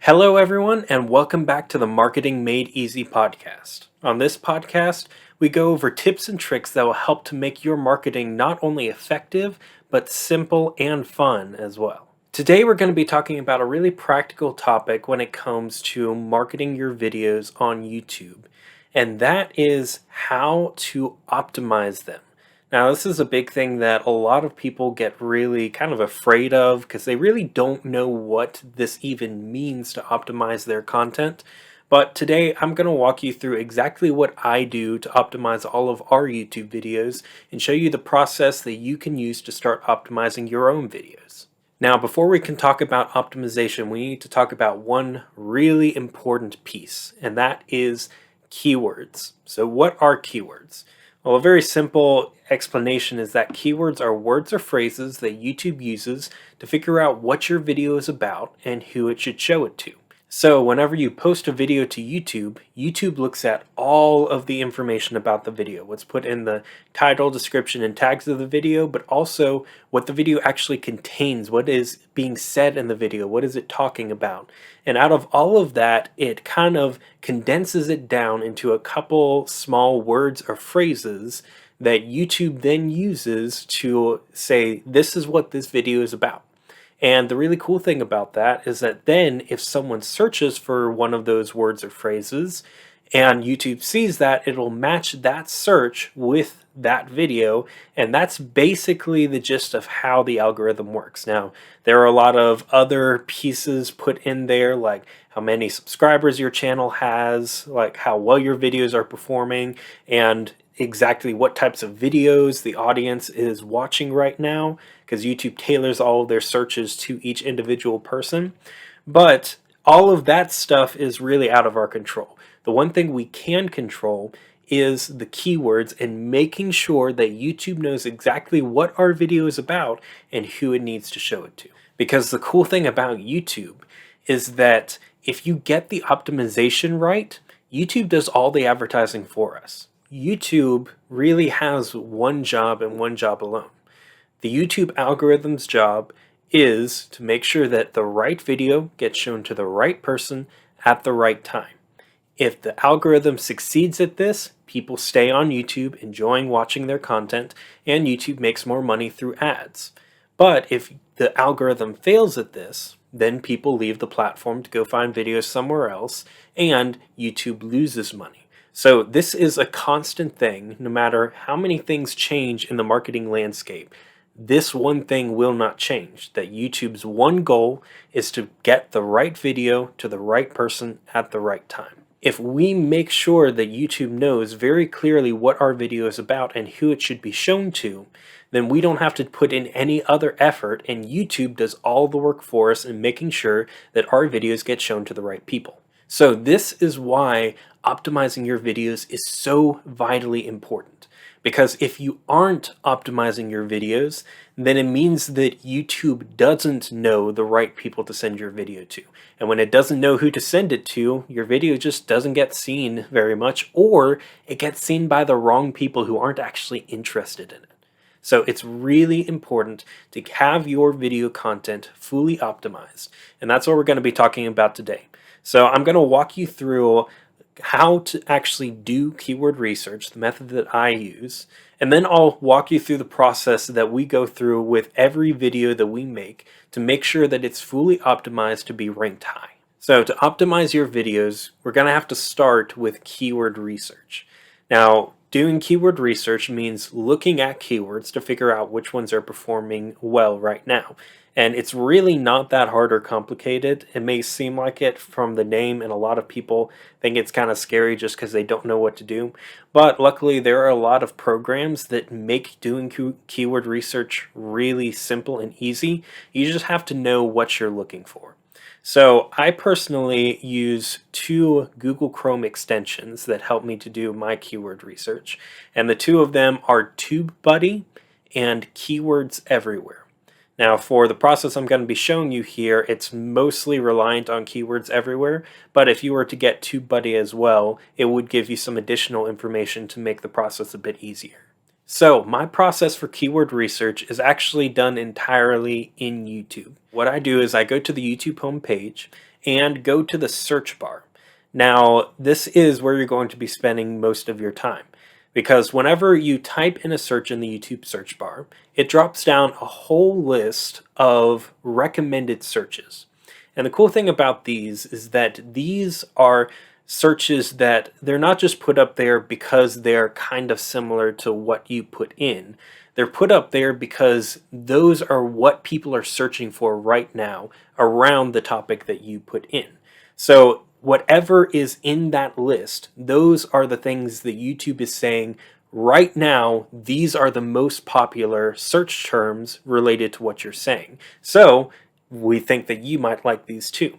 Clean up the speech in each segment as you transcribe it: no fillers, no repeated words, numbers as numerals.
Hello, everyone, and welcome back to the Marketing Made Easy podcast. On this podcast, we go over tips and tricks that will help to make your marketing not only effective, but simple and fun as well. Today, we're going to be talking about a really practical topic when it comes to marketing your videos on YouTube, and that is how to optimize them. Now, this is a big thing that a lot of people get really kind of afraid of because they really don't know what this even means to optimize their content. But today I'm going to walk you through exactly what I do to optimize all of our YouTube videos and show you the process that you can use to start optimizing your own videos. Now, before we can talk about optimization, we need to talk about one really important piece, and that is keywords. So what are keywords? Well, a very simple explanation is that keywords are words or phrases that YouTube uses to figure out what your video is about and who it should show it to. So whenever you post a video to YouTube, YouTube looks at all of the information about the video, what's put in the title, description, and tags of the video, but also what the video actually contains, what is being said in the video, what is it talking about. And out of all of that, it kind of condenses it down into a couple small words or phrases that YouTube then uses to say, this is what this video is about. And the really cool thing about that is that then if someone searches for one of those words or phrases and YouTube sees that, it'll match that search with that video. And that's basically the gist of how the algorithm works. Now, there are a lot of other pieces put in there, like how many subscribers your channel has, like how well your videos are performing, and exactly what types of videos the audience is watching right now, because YouTube tailors all of their searches to each individual person. But all of that stuff is really out of our control. The one thing we can control is the keywords and making sure that YouTube knows exactly what our video is about and who it needs to show it to. Because the cool thing about YouTube is that if you get the optimization right, YouTube does all the advertising for us. YouTube really has one job and one job alone. The YouTube algorithm's job is to make sure that the right video gets shown to the right person at the right time. If the algorithm succeeds at this, people stay on YouTube enjoying watching their content, and YouTube makes more money through ads. But if the algorithm fails at this, then people leave the platform to go find videos somewhere else, and YouTube loses money. So this is a constant thing, no matter how many things change in the marketing landscape. This one thing will not change, that YouTube's one goal is to get the right video to the right person at the right time. If we make sure that YouTube knows very clearly what our video is about and who it should be shown to, then we don't have to put in any other effort, and YouTube does all the work for us in making sure that our videos get shown to the right people. So this is why optimizing your videos is so vitally important. Because if you aren't optimizing your videos, then it means that YouTube doesn't know the right people to send your video to. And when it doesn't know who to send it to, your video just doesn't get seen very much, or it gets seen by the wrong people who aren't actually interested in it. So it's really important to have your video content fully optimized. And that's what we're going to be talking about today. So I'm going to walk you through how to actually do keyword research, the method that I use, and then I'll walk you through the process that we go through with every video that we make to make sure that it's fully optimized to be ranked high. So to optimize your videos, we're going to have to start with keyword research. Now, doing keyword research means looking at keywords to figure out which ones are performing well right now. And it's really not that hard or complicated. It may seem like it from the name, and a lot of people think it's kind of scary just because they don't know what to do. But luckily, there are a lot of programs that make doing keyword research really simple and easy. You just have to know what you're looking for. So I personally use two Google Chrome extensions that help me to do my keyword research. And the two of them are TubeBuddy and Keywords Everywhere. Now, for the process I'm going to be showing you here, it's mostly reliant on Keywords Everywhere, but if you were to get TubeBuddy as well, it would give you some additional information to make the process a bit easier. So, my process for keyword research is actually done entirely in YouTube. What I do is I go to the YouTube homepage and go to the search bar. Now, this is where you're going to be spending most of your time, because whenever you type in a search in the YouTube search bar, it drops down a whole list of recommended searches. And the cool thing about these is that these are searches that they're not just put up there because they're kind of similar to what you put in. They're put up there because those are what people are searching for right now around the topic that you put in. So whatever is in that list, those are the things that YouTube is saying right now, these are the most popular search terms related to what you're saying. So we think that you might like these too.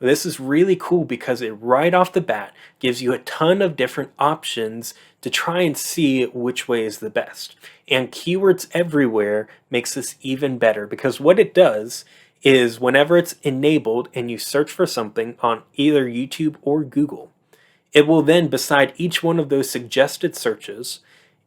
This is really cool because it right off the bat gives you a ton of different options to try and see which way is the best. And keywords everywhere makes this even better, because what it does is whenever it's enabled and you search for something on either YouTube or Google, it will then, beside each one of those suggested searches,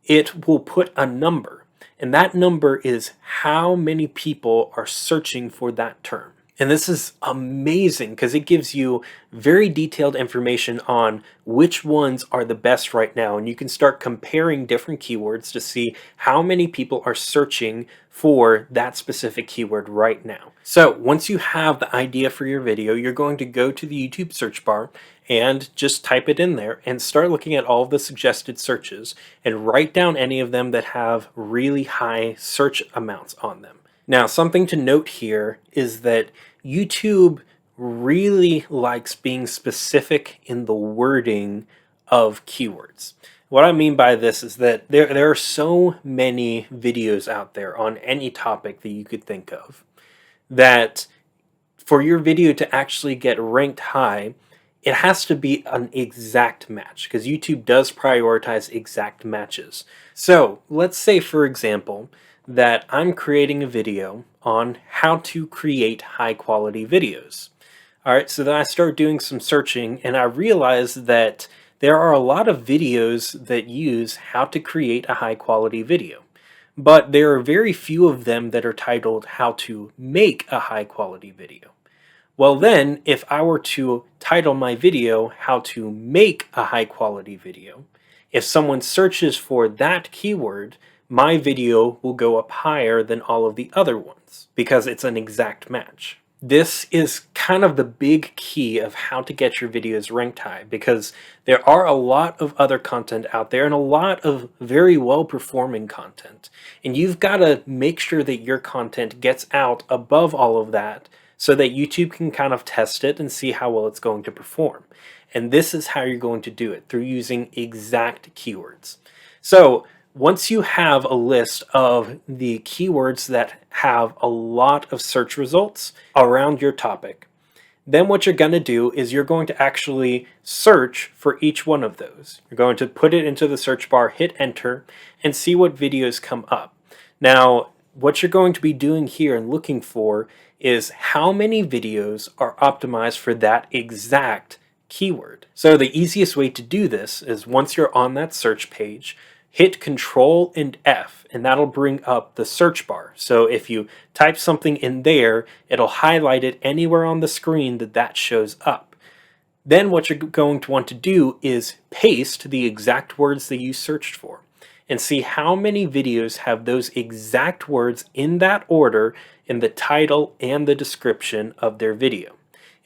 it will put a number. And that number is how many people are searching for that term. And this is amazing because it gives you very detailed information on which ones are the best right now. And you can start comparing different keywords to see how many people are searching for that specific keyword right now. So once you have the idea for your video, you're going to go to the YouTube search bar and just type it in there and start looking at all of the suggested searches and write down any of them that have really high search amounts on them. Now, something to note here is that YouTube really likes being specific in the wording of keywords. What I mean by this is that there are so many videos out there on any topic that you could think of that for your video to actually get ranked high, it has to be an exact match, because YouTube does prioritize exact matches. So let's say, for example, that I'm creating a video on how to create high quality videos. All right, so then I start doing some searching and I realize that there are a lot of videos that use how to create a high quality video, but there are very few of them that are titled how to make a high quality video. Well then, if I were to title my video how to make a high quality video, if someone searches for that keyword, my video will go up higher than all of the other ones because it's an exact match. This is kind of the big key of how to get your videos ranked high, because there are a lot of other content out there and a lot of very well performing content. And you've got to make sure that your content gets out above all of that so that YouTube can kind of test it and see how well it's going to perform. And this is how you're going to do it, through using exact keywords. So once you have a list of the keywords that have a lot of search results around your topic, then what you're going to do is you're going to actually search for each one of those. You're going to put it into the search bar, hit enter, and see what videos come up. Now, what you're going to be doing here and looking for is how many videos are optimized for that exact keyword. So the easiest way to do this is, once you're on that search page, hit Control and F, and that'll bring up the search bar. So if you type something in there, it'll highlight it anywhere on the screen that shows up. Then what you're going to want to do is paste the exact words that you searched for and see how many videos have those exact words in that order in the title and the description of their video.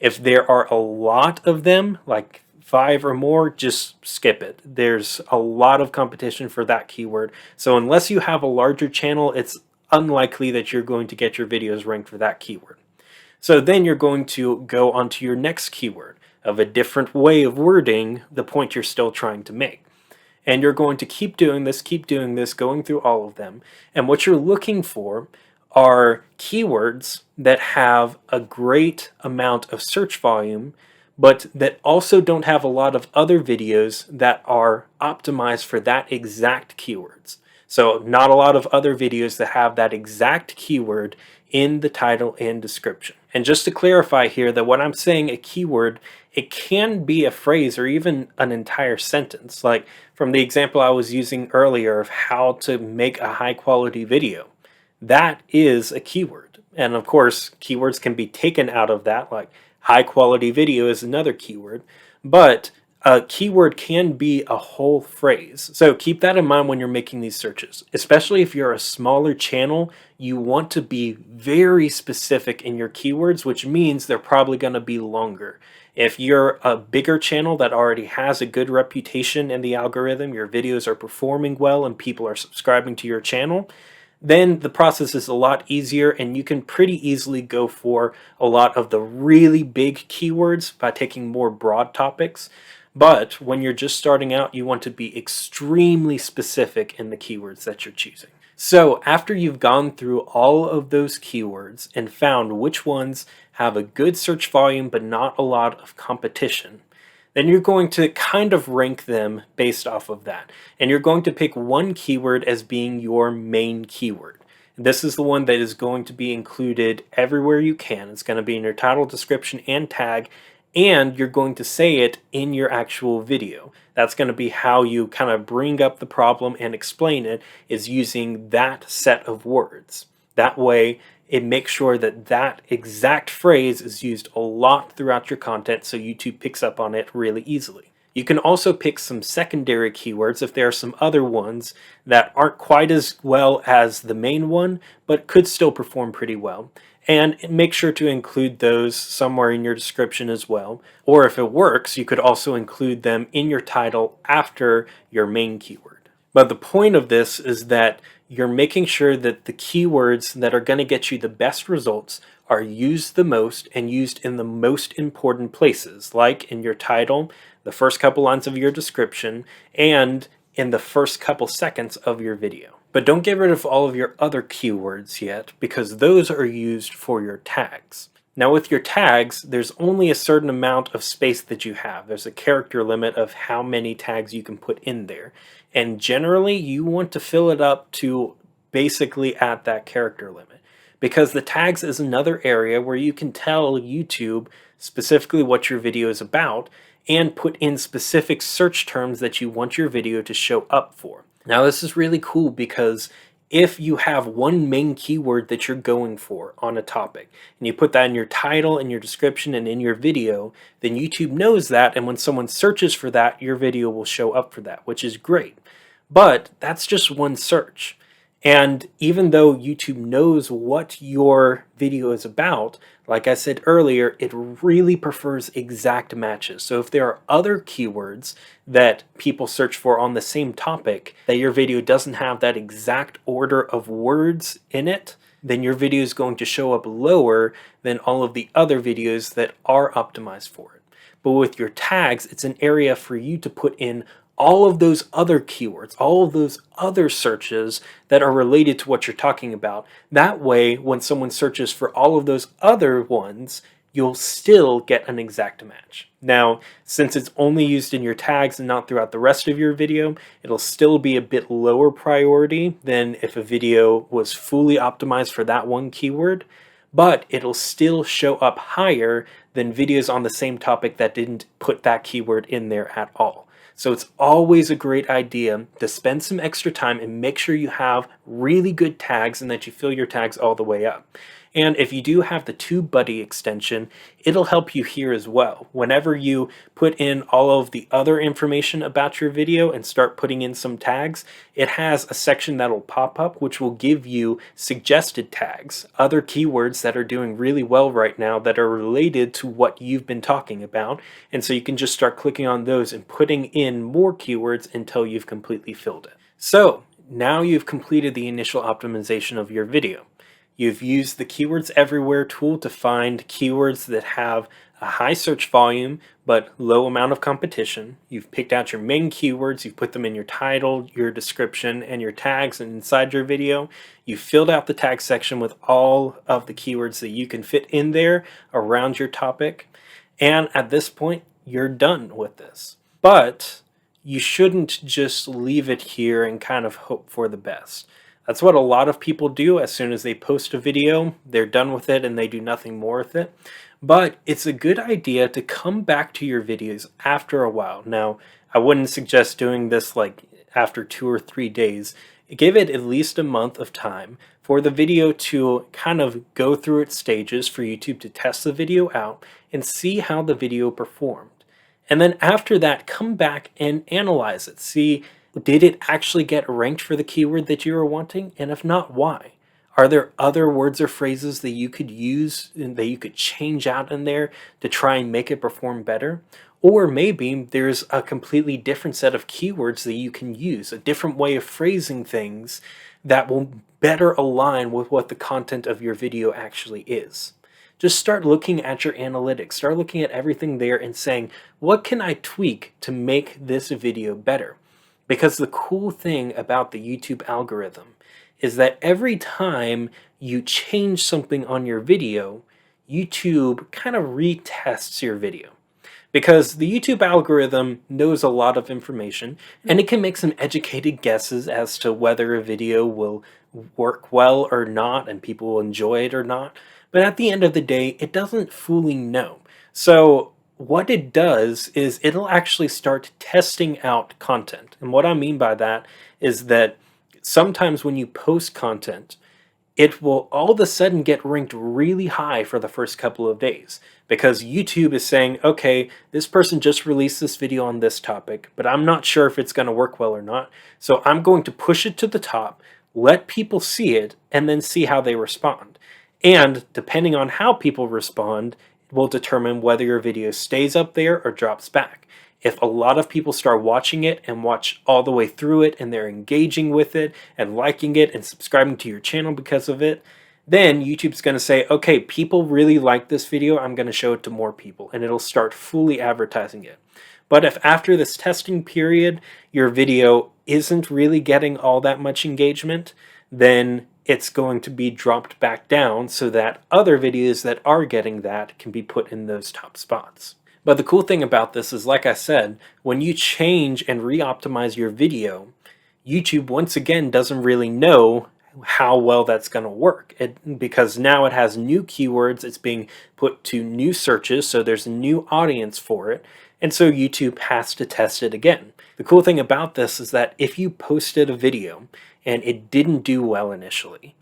If there are a lot of them, like 5 or more, just skip it. There's a lot of competition for that keyword. So unless you have a larger channel, it's unlikely that you're going to get your videos ranked for that keyword. So then you're going to go on to your next keyword of a different way of wording the point you're still trying to make. And you're going to keep doing this, going through all of them. And what you're looking for are keywords that have a great amount of search volume, but that also don't have a lot of other videos that are optimized for that exact keywords. So not a lot of other videos that have that exact keyword in the title and description. And just to clarify here, that when I'm saying a keyword, it can be a phrase or even an entire sentence. Like from the example I was using earlier of how to make a high quality video, that is a keyword. And of course, keywords can be taken out of that, like High quality video is another keyword, but a keyword can be a whole phrase. So keep that in mind when you're making these searches. Especially if you're a smaller channel, you want to be very specific in your keywords, which means they're probably going to be longer. If you're a bigger channel that already has a good reputation in the algorithm, your videos are performing well and people are subscribing to your channel, then the process is a lot easier and you can pretty easily go for a lot of the really big keywords by taking more broad topics. But when you're just starting out, you want to be extremely specific in the keywords that you're choosing. So after you've gone through all of those keywords and found which ones have a good search volume but not a lot of competition, then you're going to kind of rank them based off of that. And you're going to pick one keyword as being your main keyword. This is the one that is going to be included everywhere you can. It's going to be in your title, description, and tag, and you're going to say it in your actual video. That's going to be how you kind of bring up the problem and explain it, is using that set of words. That way, it makes sure that that exact phrase is used a lot throughout your content so YouTube picks up on it really easily. You can also pick some secondary keywords if there are some other ones that aren't quite as well as the main one, but could still perform pretty well. And make sure to include those somewhere in your description as well. Or if it works, you could also include them in your title after your main keyword. But the point of this is that you're making sure that the keywords that are going to get you the best results are used the most and used in the most important places, like in your title, the first couple lines of your description, and in the first couple seconds of your video. But don't get rid of all of your other keywords yet, because those are used for your tags. Now with your tags, there's only a certain amount of space that you have. There's a character limit of how many tags you can put in there. And generally, you want to fill it up to basically at that character limit. Because the tags is another area where you can tell YouTube specifically what your video is about and put in specific search terms that you want your video to show up for. Now this is really cool because if you have one main keyword that you're going for on a topic and you put that in your title, in your description, and in your video, then YouTube knows that, and when someone searches for that, your video will show up for that, which is great. But that's just one search. And even though YouTube knows what your video is about, like I said earlier, it really prefers exact matches. So if there are other keywords that people search for on the same topic, that your video doesn't have that exact order of words in it, then your video is going to show up lower than all of the other videos that are optimized for it. But with your tags, it's an area for you to put in all of those other keywords, all of those other searches that are related to what you're talking about. That way, when someone searches for all of those other ones, you'll still get an exact match. Now, since it's only used in your tags and not throughout the rest of your video, it'll still be a bit lower priority than if a video was fully optimized for that one keyword, but it'll still show up higher than videos on the same topic that didn't put that keyword in there at all. So it's always a great idea to spend some extra time and make sure you have really good tags and that you fill your tags all the way up. And if you do have the TubeBuddy extension, it'll help you here as well. Whenever you put in all of the other information about your video and start putting in some tags, it has a section that'll pop up which will give you suggested tags, other keywords that are doing really well right now that are related to what you've been talking about. And so you can just start clicking on those and putting in more keywords until you've completely filled it. So now you've completed the initial optimization of your video. You've used the Keywords Everywhere tool to find keywords that have a high search volume but low amount of competition. You've picked out your main keywords, you've put them in your title, your description, and your tags, and inside your video, you've filled out the tag section with all of the keywords that you can fit in there around your topic. And at this point, you're done with this. But you shouldn't just leave it here and kind of hope for the best. That's what a lot of people do. As soon as they post a video, they're done with it and they do nothing more with it. But it's a good idea to come back to your videos after a while. Now, I wouldn't suggest doing this like after 2 or 3 days. Give it at least a month of time. for the video to kind of go through its stages for YouTube to test the video out and see how the video performed. And then after that, come back and analyze it. See, did it actually get ranked for the keyword that you were wanting? And if not, why? Are there other words or phrases that you could use and that you could change out in there to try and make it perform better? Or maybe there's a completely different set of keywords that you can use, a different way of phrasing things that will better align with what the content of your video actually is. Just start looking at your analytics, start looking at everything there and saying, what can I tweak to make this video better? Because the cool thing about the YouTube algorithm is that every time you change something on your video, YouTube kind of retests your video. Because the YouTube algorithm knows a lot of information and it can make some educated guesses as to whether a video will work well or not and people will enjoy it or not. But at the end of the day, it doesn't fully know. So what it does is it'll actually start testing out content. And what I mean by that is that sometimes when you post content, it will all of a sudden get ranked really high for the first couple of days because YouTube is saying, okay, this person just released this video on this topic, but I'm not sure if it's going to work well or not. So I'm going to push it to the top, let people see it, and then see how they respond. And depending on how people respond, it will determine whether your video stays up there or drops back. If a lot of people start watching it and watch all the way through it and they're engaging with it and liking it and subscribing to your channel because of it, then YouTube's going to say, okay, people really like this video, I'm going to show it to more people, and it'll start fully advertising it. But if after this testing period your video isn't really getting all that much engagement, then it's going to be dropped back down so that other videos that are getting that can be put in those top spots. But the cool thing about this is, like I said, when you change and re-optimize your video, YouTube once again doesn't really know how well that's going to work because now it has new keywords, it's being put to new searches, so there's a new audience for it, and so YouTube has to test it again. The cool thing about this is that if you posted a video and it didn't do well initially,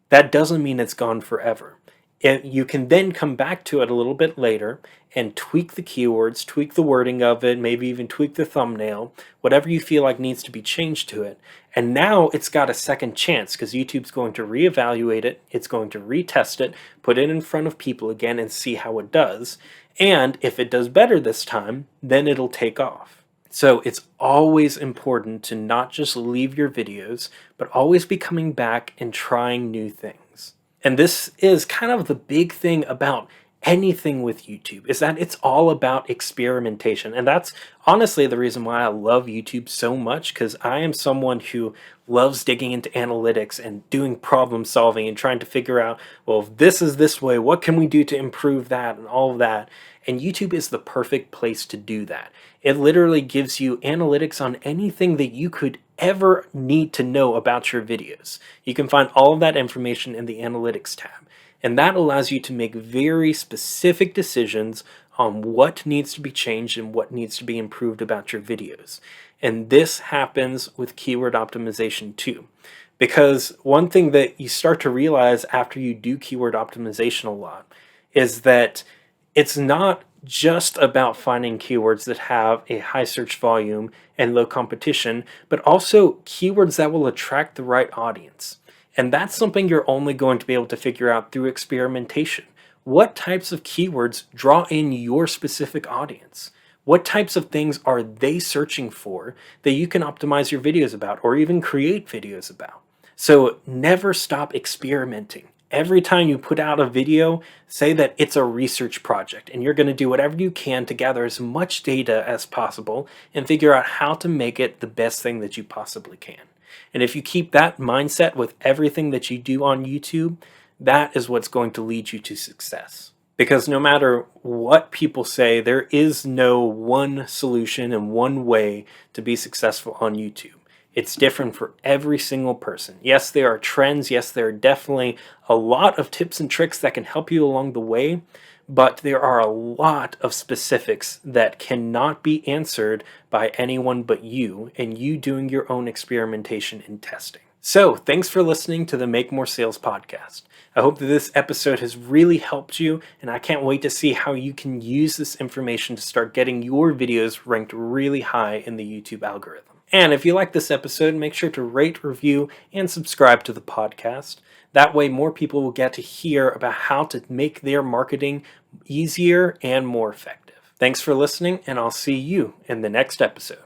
that doesn't mean it's gone forever. You can then come back to it a little bit later and tweak the keywords, tweak the wording of it, maybe even tweak the thumbnail, whatever you feel like needs to be changed to it. And now it's got a second chance because YouTube's going to reevaluate it, it's going to retest it, put it in front of people again and see how it does. And if it does better this time, then it'll take off. So it's always important to not just leave your videos, but always be coming back and trying new things. And this is kind of the big thing about anything with YouTube, is that it's all about experimentation. And that's honestly the reason why I love YouTube so much, because I am someone who loves digging into analytics and doing problem solving and trying to figure out, well, if this is this way, what can we do to improve that and all of that. And YouTube is the perfect place to do that. It literally gives you analytics on anything that you could ever need to know about your videos. You can find all of that information in the Analytics tab. And that allows you to make very specific decisions on what needs to be changed and what needs to be improved about your videos. And this happens with keyword optimization too. Because one thing that you start to realize after you do keyword optimization a lot is that it's not just about finding keywords that have a high search volume and low competition, but also keywords that will attract the right audience. And that's something you're only going to be able to figure out through experimentation. What types of keywords draw in your specific audience? What types of things are they searching for that you can optimize your videos about or even create videos about? So never stop experimenting. Every time you put out a video, say that it's a research project and you're going to do whatever you can to gather as much data as possible and figure out how to make it the best thing that you possibly can. And if you keep that mindset with everything that you do on YouTube, that is what's going to lead you to success. Because no matter what people say, there is no one solution and one way to be successful on YouTube. It's different for every single person. Yes, there are trends. Yes, there are definitely a lot of tips and tricks that can help you along the way, but there are a lot of specifics that cannot be answered by anyone but you and you doing your own experimentation and testing. So, thanks for listening to the Make More Sales podcast. I hope that this episode has really helped you, and I can't wait to see how you can use this information to start getting your videos ranked really high in the YouTube algorithm. And if you like this episode, make sure to rate, review, and subscribe to the podcast. That way, more people will get to hear about how to make their marketing easier and more effective. Thanks for listening, and I'll see you in the next episode.